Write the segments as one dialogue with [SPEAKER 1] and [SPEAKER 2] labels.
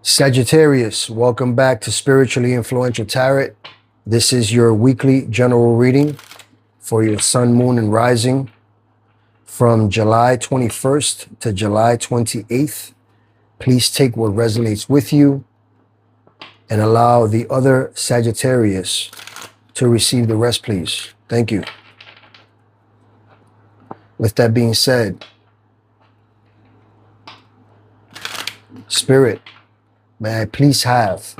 [SPEAKER 1] Sagittarius, welcome back to Spiritually Influential Tarot. This is your weekly general reading for your sun, moon, and rising from July 21st to July 28th. Please take what resonates with you and allow the other Sagittarius to receive the rest, please. Thank you. With that being said, Spirit, may I please have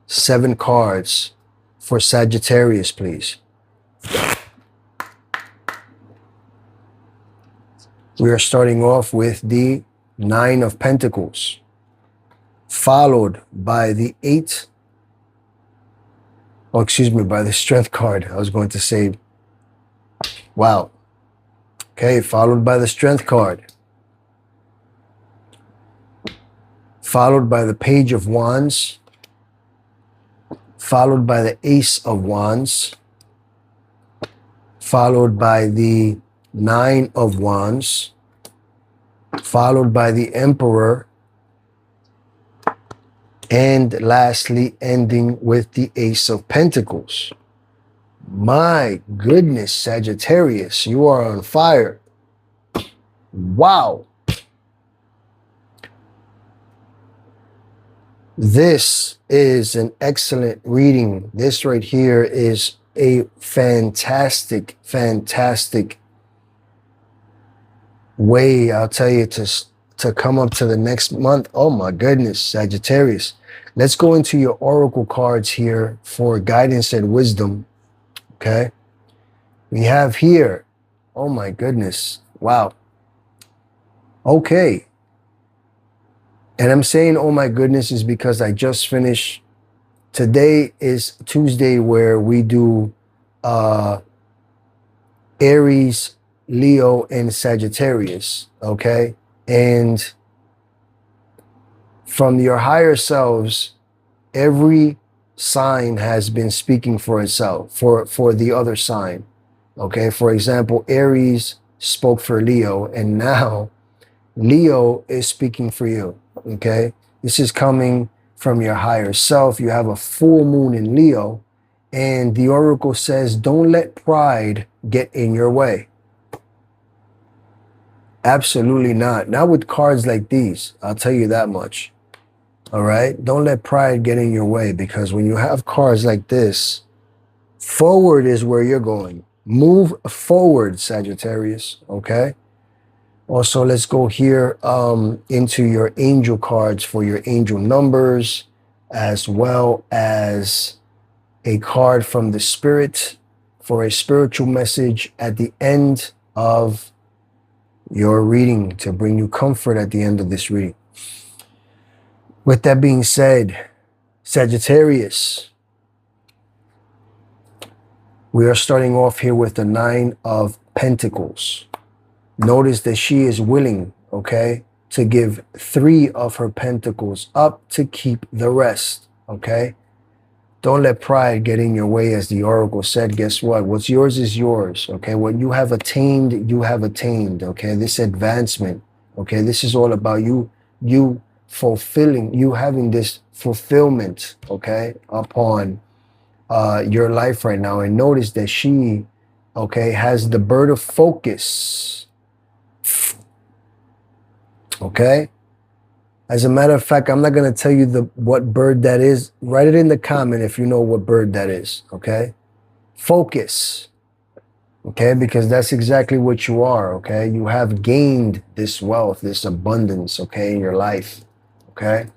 [SPEAKER 1] 7 cards for Sagittarius, please. We are starting off with the 9 of Pentacles, followed by the by the Strength card. I was going to say, wow. Okay, followed by the Strength card. Followed by the Page of Wands, followed by the Ace of Wands, followed by the 9 of Wands, followed by the Emperor, and lastly ending with the Ace of Pentacles. My goodness, Sagittarius, you are on fire. Wow. This is an excellent reading. This right here is a fantastic, fantastic way, I'll tell you, to come up to the next month. Oh my goodness, Sagittarius. Let's go into your oracle cards here for guidance and wisdom. Okay. We have here, oh my goodness, wow. Okay. And I'm saying, oh my goodness, is because I just finished. Today is Tuesday where we do Aries, Leo, and Sagittarius, okay? And from your higher selves, every sign has been speaking for itself, for the other sign, okay? For example, Aries spoke for Leo, and now Leo is speaking for you. Okay, this is coming from your higher self. You have a full moon in Leo, and the oracle says, don't let pride get in your way. Absolutely not. Not with cards like these. I'll tell you that much. All right. Don't let pride get in your way, because when you have cards like this, forward is where you're going. Move forward, Sagittarius. Okay. Also, let's go here into your angel cards for your angel numbers, as well as a card from the Spirit for a spiritual message at the end of your reading to bring you comfort at the end of this reading. With that being said, Sagittarius, we are starting off here with the 9 of Pentacles. Notice that she is willing, okay, to give 3 of her pentacles up to keep the rest, okay? Don't let pride get in your way, as the oracle said. Guess what? What's yours is yours, okay? What you have attained, you have attained, okay? This advancement, okay? This is all about you fulfilling, you having this fulfillment, okay, upon your life right now. And notice that she, okay, has the bird of focus. Okay. As a matter of fact, I'm not going to tell you what bird that is. Write it in the comment if you know what bird that is. Okay. Focus. Okay. Because that's exactly what you are. Okay. You have gained this wealth, this abundance, okay, in your life. Okay.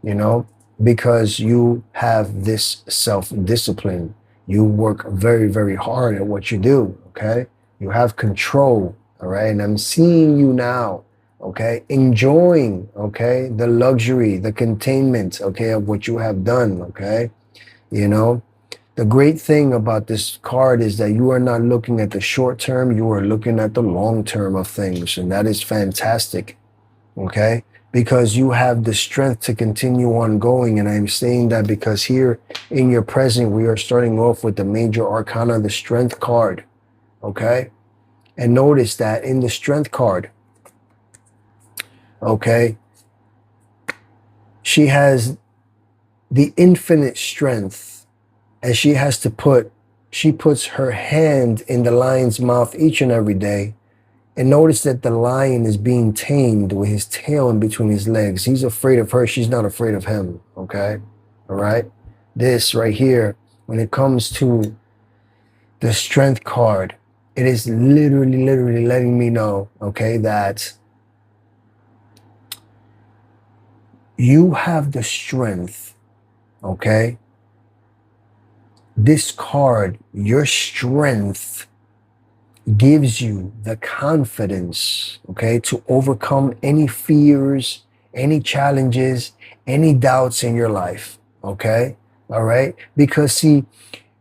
[SPEAKER 1] You know, because you have this self-discipline. You work very, very hard at what you do. Okay. You have control. All right. And I'm seeing you now, okay, enjoying, okay, the luxury, the containment, okay, of what you have done. Okay. You know, the great thing about this card is that you are not looking at the short term. You are looking at the long term of things. And that is fantastic. Okay. Because you have the strength to continue on going. And I'm saying that because here in your present, we are starting off with the major arcana, the Strength card. Okay. And notice that in the Strength card, okay, she has the infinite strength, and she puts her hand in the lion's mouth each and every day. And notice that the lion is being tamed with his tail in between his legs. He's afraid of her. She's not afraid of him. Okay? All right? This right here, when it comes to the strength card, it is literally letting me know, okay, that you have the strength, okay? This card, your strength, gives you the confidence, okay, to overcome any fears, any challenges, any doubts in your life, okay? All right? Because see,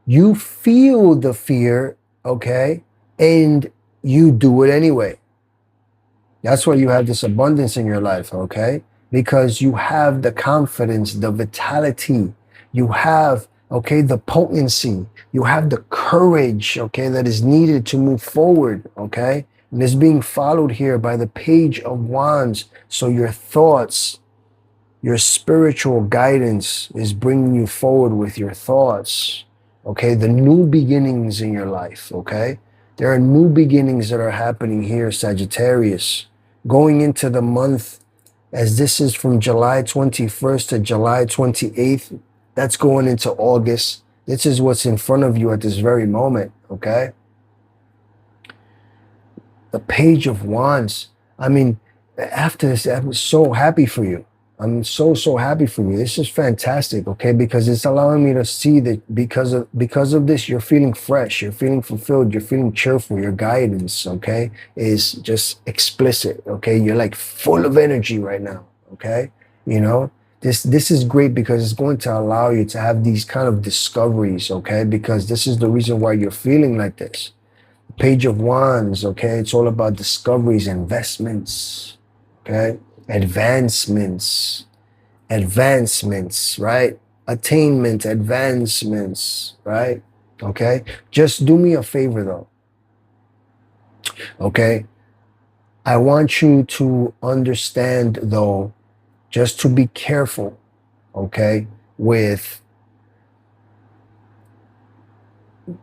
[SPEAKER 1] you feel the fear, okay, and you do it anyway. That's why you have this abundance in your life, okay? Because you have the confidence, the vitality, you have, okay, the potency, you have the courage, okay, that is needed to move forward, okay? And it's being followed here by the Page of Wands. So your thoughts, your spiritual guidance is bringing you forward with your thoughts, okay? The new beginnings in your life, okay? There are new beginnings that are happening here, Sagittarius. Going into the month, as this is from July 21st to July 28th, that's going into August. This is what's in front of you at this very moment, okay? The Page of Wands. I mean, after this, I'm so happy for you. I'm so happy for you. This is fantastic, okay? Because it's allowing me to see that because of this, you're feeling fresh, you're feeling fulfilled, you're feeling cheerful. Your guidance, okay, is just explicit, okay? You're like full of energy right now, okay? You know, this is great because it's going to allow you to have these kind of discoveries, okay? Because this is the reason why you're feeling like this. Page of Wands, okay? It's all about discoveries, investments, okay? Advancements, right? Attainment, advancements, right? Okay? Just do me a favor though, okay? I want you to understand though, just to be careful, okay, with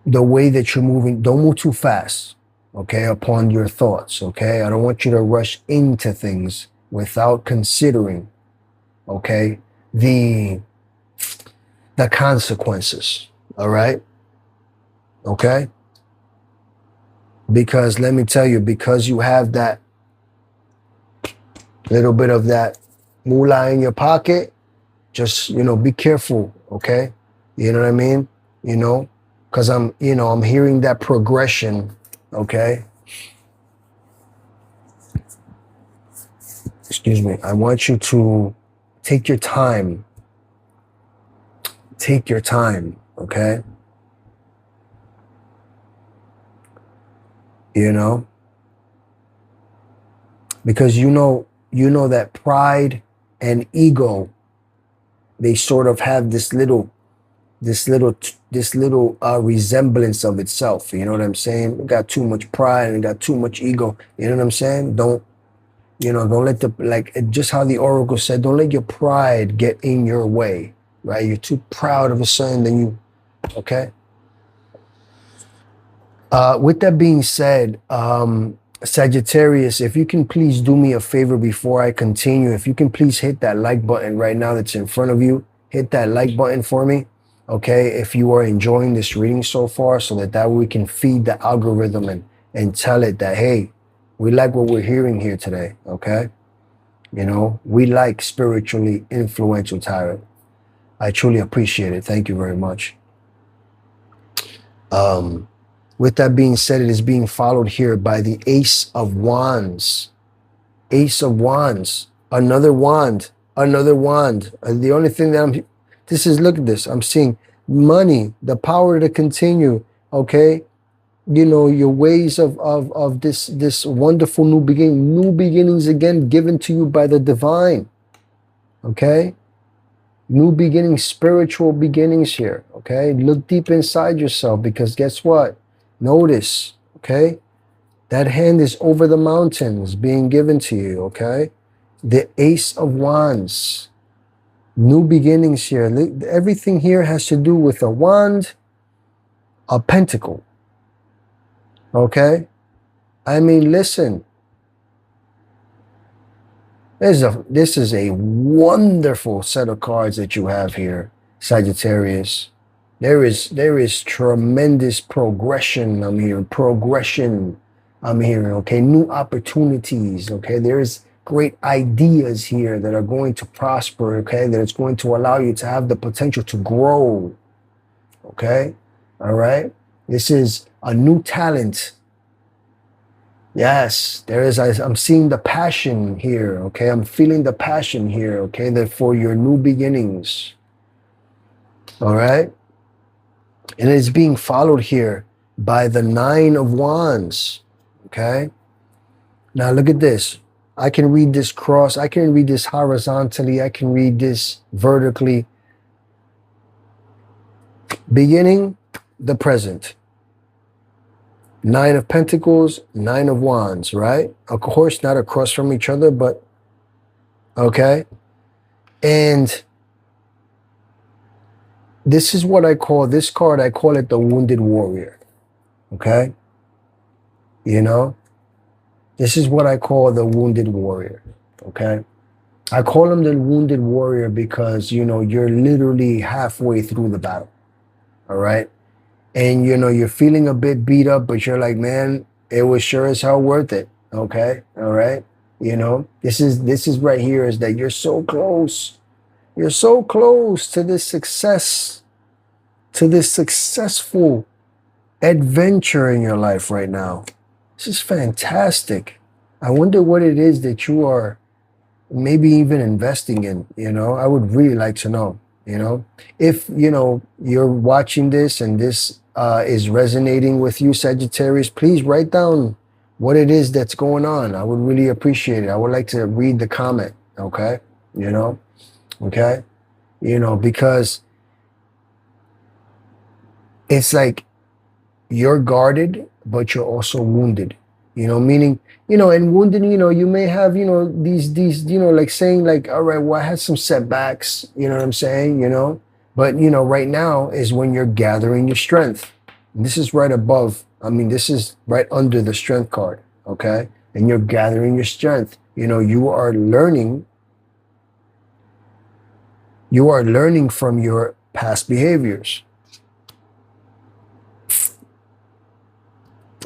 [SPEAKER 1] the way that you're moving. Don't move too fast, okay, upon your thoughts, okay? I don't want you to rush into things without considering, okay, the consequences, all right? Okay? Because let me tell you, because you have that little bit of that moolah in your pocket, just, you know, be careful, okay? You know what I mean? You know, because I'm hearing that progression, okay? Excuse me. I want you to take your time. Take your time, okay? You know? Because you know that pride and ego, they sort of have this little resemblance of itself. You know what I'm saying? It got too much pride and got too much ego. You know what I'm saying? Don't let just how the oracle said, don't let your pride get in your way, right? You're too proud of a certain, then you, okay? With that being said, Sagittarius, if you can please do me a favor before I continue, if you can please hit that like button right now that's in front of you, hit that like button for me, okay? If you are enjoying this reading so far, so that way we can feed the algorithm and tell it that, hey, we like what we're hearing here today, okay? You know, we like spiritually influential tarot. I truly appreciate it. Thank you very much. With that being said, it is being followed here by the Ace of Wands. Ace of Wands. Another wand. Another wand. The only thing that look at this. I'm seeing money, the power to continue, okay? You know, your ways of this wonderful new beginnings again given to you by the divine, okay? New beginnings, spiritual beginnings here, okay? Look deep inside yourself, because guess what? Notice, okay? That hand is over the mountains being given to you, okay? The Ace of Wands. New beginnings here. Everything here has to do with a wand, a pentacle. Okay? I mean, listen. This is a wonderful set of cards that you have here, Sagittarius. There is tremendous progression. I'm hearing progression. I'm hearing, okay, new opportunities. Okay, there's great ideas here that are going to prosper. Okay, that it's going to allow you to have the potential to grow. Okay, all right. This is a new talent. Yes, there is. I'm seeing the passion here. Okay, I'm feeling the passion here. Okay, that for your new beginnings. All right. And it's being followed here by the 9 of Wands, okay? Now look at this. I can read this cross. I can read this horizontally. I can read this vertically. Beginning, the present. 9 of Pentacles, 9 of Wands, right? Of course, not across from each other, but okay? And this is what I call this card. I call it the Wounded Warrior. Okay? You know? This is what I call the Wounded Warrior. Okay? I call him the Wounded Warrior because, you know, you're literally halfway through the battle. All right? And, you know, you're feeling a bit beat up, but you're like, man, it was sure as hell worth it. Okay? All right? You know? This is right here is that you're so close. You're so close to this success, to this successful adventure in your life right now. This is fantastic. I wonder what it is that you are maybe even investing in, you know? I would really like to know, you know? If, you know, you're watching this and this is resonating with you, Sagittarius, please write down what it is that's going on. I would really appreciate it. I would like to read the comment, okay? You know? Okay? You know, because it's like you're guarded, but you're also wounded, you know, meaning, you know, and wounded, you know, you may have, you know, these, you know, like saying like, all right, well, I had some setbacks, you know what I'm saying, you know, but, you know, right now is when you're gathering your strength. And this is right above, I mean, this is right under the strength card, okay? And you're gathering your strength. You know, you are learning from your past behaviors.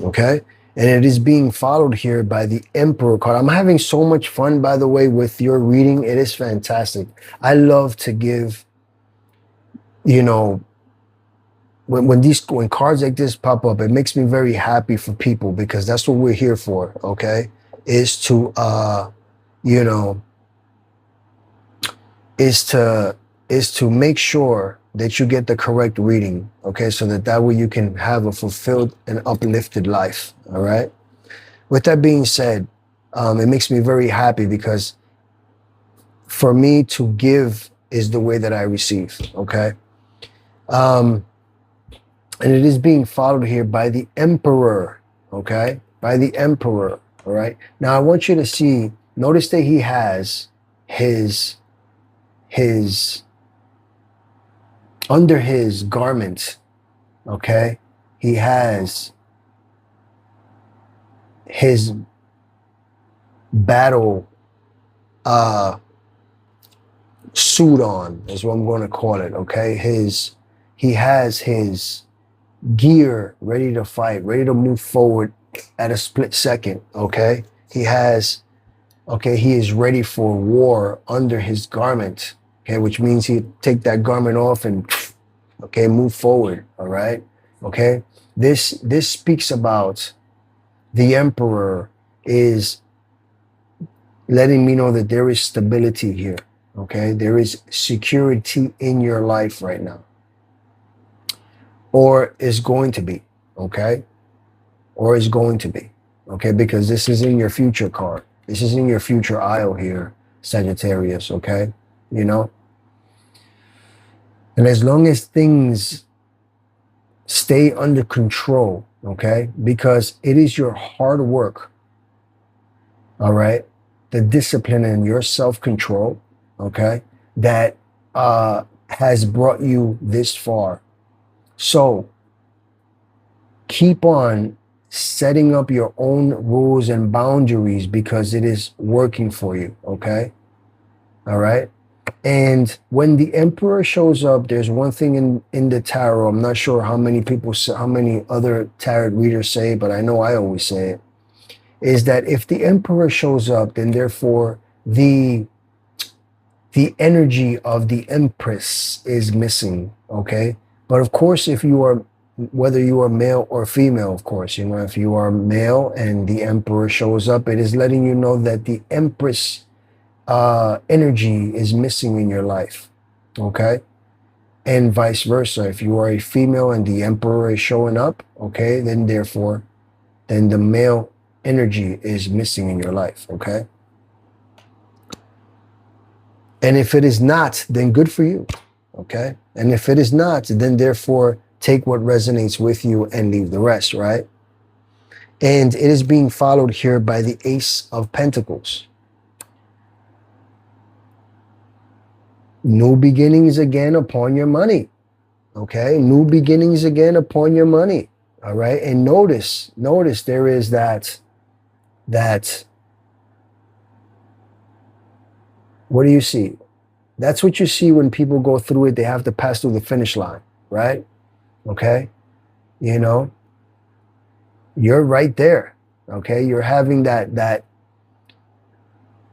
[SPEAKER 1] Okay? And it is being followed here by the Emperor card. I'm having so much fun, by the way, with your reading. It is fantastic. I love to give, you know, when cards like this pop up, it makes me very happy for people because that's what we're here for, okay? Is to, you know, is to make sure that you get the correct reading, okay? So that way you can have a fulfilled and uplifted life, all right? With that being said, it makes me very happy because for me to give is the way that I receive, okay? And it is being followed here by the Emperor, okay? By the Emperor, all right? Now I want you to see, notice that he has his under his garment, okay, he has his battle suit on, is what I'm going to call it, okay? He has his gear ready to fight, ready to move forward at a split second, okay? He is ready for war under his garment, okay, which means he'd take that garment off and, okay, move forward, all right? Okay? This speaks about the Emperor is letting me know that there is stability here, okay? There is security in your life right now. Or is going to be, okay? Or is going to be, okay? Because this is in your future card. This is in your future aisle here, Sagittarius, okay? You know? And as long as things stay under control, okay? Because it is your hard work, all right? The discipline and your self-control, okay? That has brought you this far. So keep on setting up your own rules and boundaries because it is working for you, okay? All right? And when the Emperor shows up, there's one thing in the tarot. I'm not sure how many people say, how many other tarot readers say, but I know I always say it, is that if the Emperor shows up, then therefore the energy of the Empress is missing, okay? But of course, if you are, whether you are male or female, of course, you know, if you are male and the Emperor shows up, it is letting you know that the Empress energy is missing in your life, okay? And vice versa. If you are a female and the Emperor is showing up, okay, then therefore, then the male energy is missing in your life, okay? And if it is not, then good for you, okay? And if it is not, then therefore take what resonates with you and leave the rest, right? And it is being followed here by the Ace of Pentacles. New beginnings again upon your money, okay? New beginnings again upon your money, all right? And notice there is that, what do you see? That's what you see when people go through it. They have to pass through the finish line, right? Okay? You know, you're right there, okay? You're having that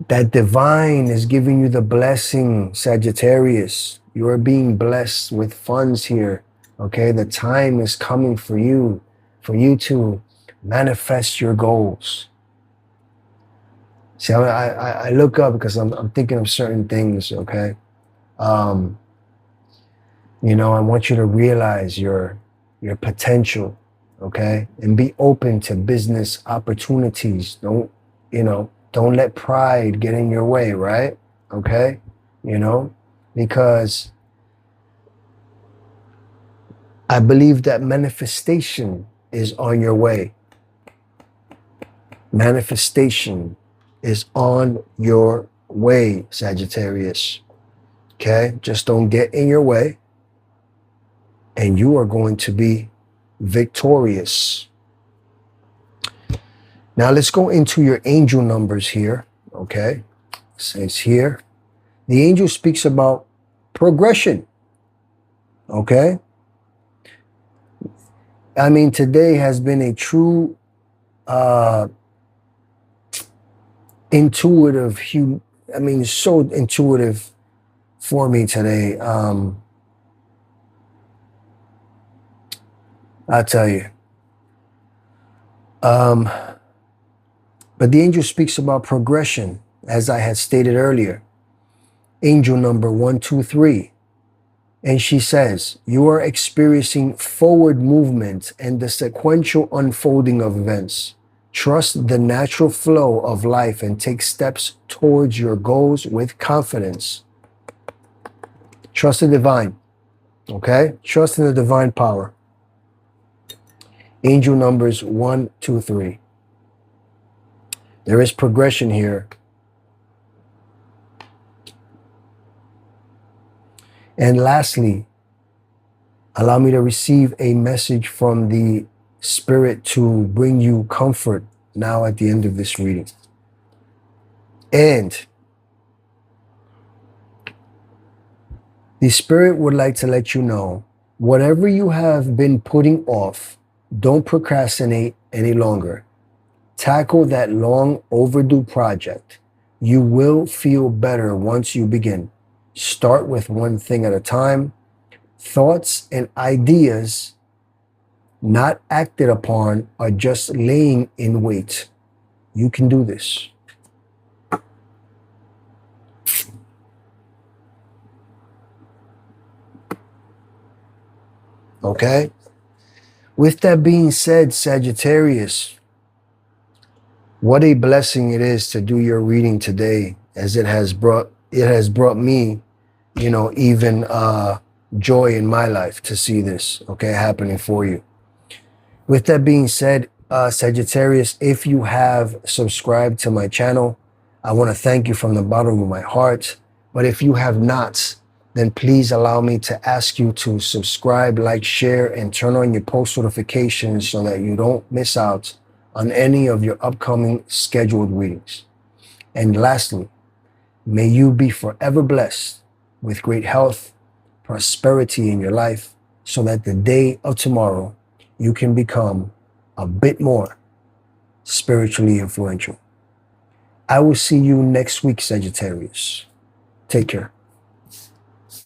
[SPEAKER 1] divine is giving you the blessing, Sagittarius. You are being blessed with funds here, okay? The time is coming for you to manifest your goals. See, I look up because I'm thinking of certain things, okay? You know, I want you to realize your potential, okay? And be open to business opportunities. Don't let pride get in your way, right? Okay? You know, because I believe that manifestation is on your way. Manifestation is on your way, Sagittarius. Okay? Just don't get in your way, and you are going to be victorious. Now let's go into your angel numbers here, okay? It says here, the angel speaks about progression, okay? I mean, today has been a true intuitive, so intuitive for me today. I'll tell you. But the angel speaks about progression, as I had stated earlier. Angel number 123. And she says, you are experiencing forward movement and the sequential unfolding of events. Trust the natural flow of life and take steps towards your goals with confidence. Trust the divine, okay? Trust in the divine power. Angel numbers 1, 2, 3. There is progression here. And lastly, allow me to receive a message from the Spirit to bring you comfort now at the end of this reading. And the Spirit would like to let you know, whatever you have been putting off, don't procrastinate any longer. Tackle that long overdue project. You will feel better once you begin. Start with one thing at a time. Thoughts and ideas not acted upon are just laying in wait. You can do this. Okay? With that being said, Sagittarius, what a blessing it is to do your reading today, as it has brought me, you know, even joy in my life to see this, okay, happening for you. With that being said, Sagittarius, if you have subscribed to my channel, I want to thank you from the bottom of my heart. But if you have not, then please allow me to ask you to subscribe, like, share, and turn on your post notifications so that you don't miss out on any of your upcoming scheduled readings. And lastly, may you be forever blessed with great health, prosperity in your life, so that the day of tomorrow you can become a bit more spiritually influential. I will see you next week, Sagittarius. Take care.